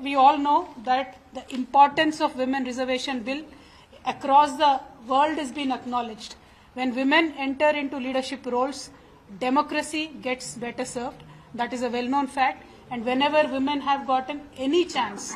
We all know that the importance of women reservation bill across the world has been acknowledged. When women enter into leadership roles, democracy gets better served. That is a well-known fact. And whenever women have gotten any chance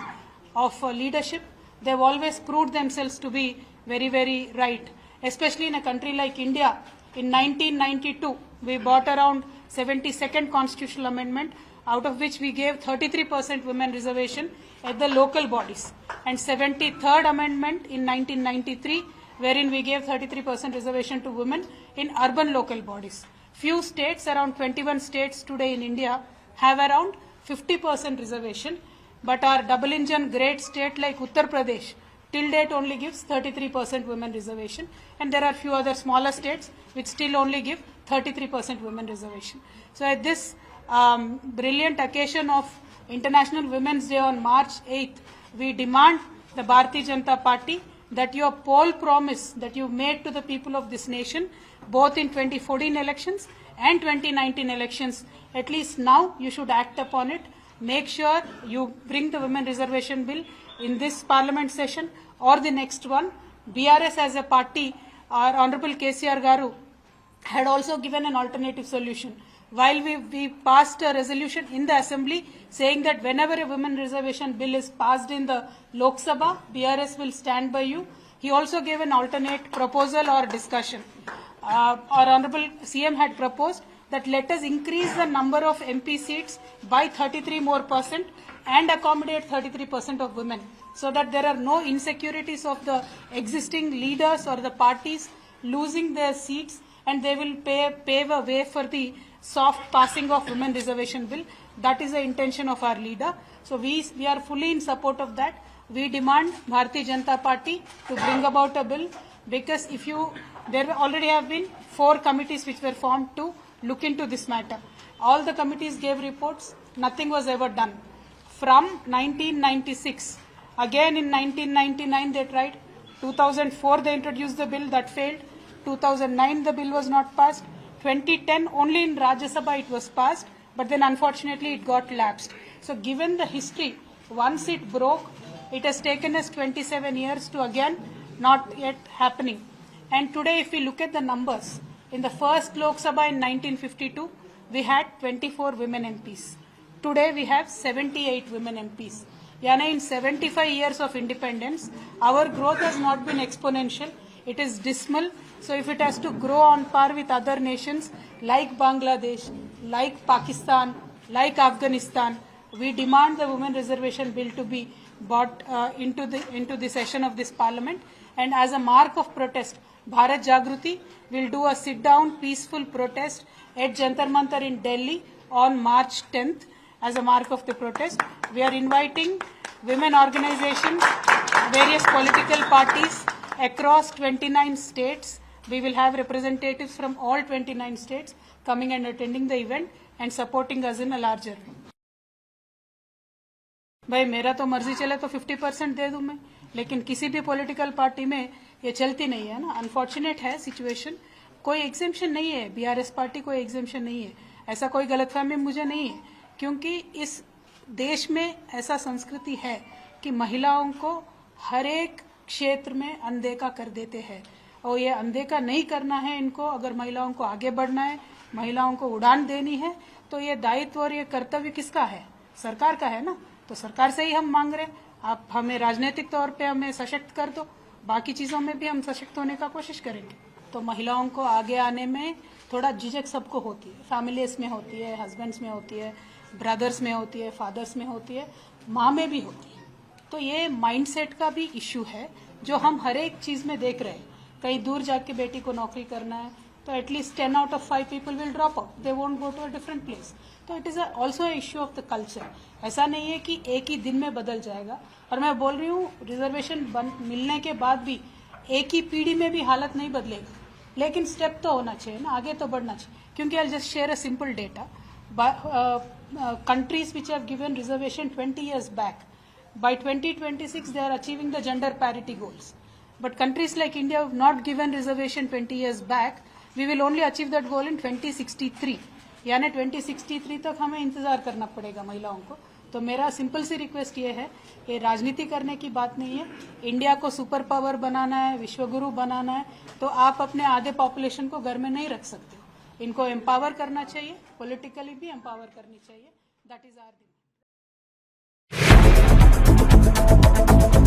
of leadership, they've always proved themselves to be very, very right. Especially in a country like India, in 1992, we brought around 72nd constitutional amendment, out of which we gave 33% women reservation at the local bodies, and 73rd amendment in 1993, wherein we gave 33% reservation to women in urban local bodies. Few states, around 21 states today in India, have around 50% reservation, but our double engine great state like Uttar Pradesh till date only gives 33% women reservation, and there are few other smaller states which still only give 33% women reservation. So at this brilliant occasion of International Women's Day on March 8th, we demand the Bharatiya Janata Party that your poll promise that you made to the people of this nation, both in 2014 elections and 2019 elections, at least now you should act upon it. Make sure you bring the women reservation bill in this parliament session or the next one. BRS as a party, our Honorable KCR Garu had also given an alternative solution. While we passed a resolution in the assembly saying that whenever a women reservation bill is passed in the Lok Sabha, BRS will stand by you. He also gave an alternate proposal or discussion. Our Honorable CM had proposed that let us increase the number of MP seats by 33% and accommodate 33% of women, so that there are no insecurities of the existing leaders or the parties losing their seats, and they will pave a way for the soft passing of women reservation bill. That is the intention of our leader. So we are fully in support of that. We demand Bharatiya Janata Party to bring about a bill, because there already have been 4 committees which were formed to look into this matter. All the committees gave reports, nothing was ever done. From 1996, again in 1999 they tried, 2004 they introduced the bill, that failed, 2009 the bill was not passed, 2010 only in Rajya Sabha it was passed, but then unfortunately it got lapsed. So given the history, once it broke, it has taken us 27 years to again not yet happening. And today if we look at the numbers, in the first Lok Sabha in 1952, we had 24 women MPs. Today we have 78 women MPs. Yani in 75 years of independence, our growth has not been exponential. It is dismal. So if it has to grow on par with other nations like Bangladesh, like Pakistan, like Afghanistan, we demand the women reservation bill to be brought into the session of this parliament. And as a mark of protest, Bharat Jagruti will do a sit-down peaceful protest at Jantar Mantar in Delhi on March 10th as a mark of the protest. We are inviting women organizations, various political parties across 29 states. We will have representatives from all 29 states coming and attending the event and supporting us in a larger way. भाई मेरा तो मर्जी चले तो 50% दे दूं मैं, लेकिन किसी भी पॉलिटिकल पार्टी में ये चलती नहीं है ना. अनफॉर्चुनेट है सिचुएशन. कोई एग्जेम्पशन नहीं है, बीआरएस पार्टी कोई एग्जेम्पशन नहीं है. ऐसा कोई गलतफहमी मुझे नहीं है, क्योंकि इस देश में ऐसा संस्कृति है कि महिलाओं को हर एक क्षेत्र में अनदेखा कर देते हैं, और ये अनदेखा नहीं करना है इनको. अगर महिलाओं को आगे बढ़ना है, महिलाओं को उड़ान देनी है, तो ये दायित्व और ये कर्तव्य किसका है? सरकार का है ना. तो सरकार से ही हम मांग रहे हैं, आप हमें राजनीतिक तौर पे हमें सशक्त कर दो, बाकी चीजों में भी हम सशक्त होने का कोशिश करेंगे. तो महिलाओं को आगे आने में थोड़ा झिझक सबको होती है. फैमिलीज में होती है, हस्बैंड्स में होती है, ब्रदर्स में होती है, फादर्स में होती है, माँ में भी होती है. तो ये माइंडसेट का भी इश्यू है जो हम हर एक चीज में देख रहे हैं. कहीं दूर जाके बेटी को नौकरी करना है तो at least 10 out of 5 people will drop out. They won't go to a different place. तो it is also issue of the culture. ऐसा नहीं है कि एक ही दिन में बदल जाएगा. और मैं बोल रही हूँ रिजर्वेशन मिलने के बाद भी एक ही पीढ़ी में भी हालत नहीं बदलेगा, लेकिन स्टेप तो होना चाहिए ना, आगे तो बढ़ना चाहिए. क्योंकि I just share a simple data. Countries which have given reservation 20 years back, by 2026 they are achieving the gender parity goals. But countries like India have not given reservation 20 years back. We will only achieve that goal in 2063. यानी 2063 तक हमें इंतजार करना पड़ेगा महिलाओं को. तो मेरा सिंपल सी रिक्वेस्ट ये है, ये राजनीति करने की बात नहीं है। इंडिया को सुपर पावर बनाना है, विश्वगुरु बनाना है, तो आप अपने आधे पॉपुलेशन को घर में नहीं रख सकते। इनको एम्पावर करना चाहिए, पॉलिटिकली भी एम्पावर करनी चाहिए। That is our demand.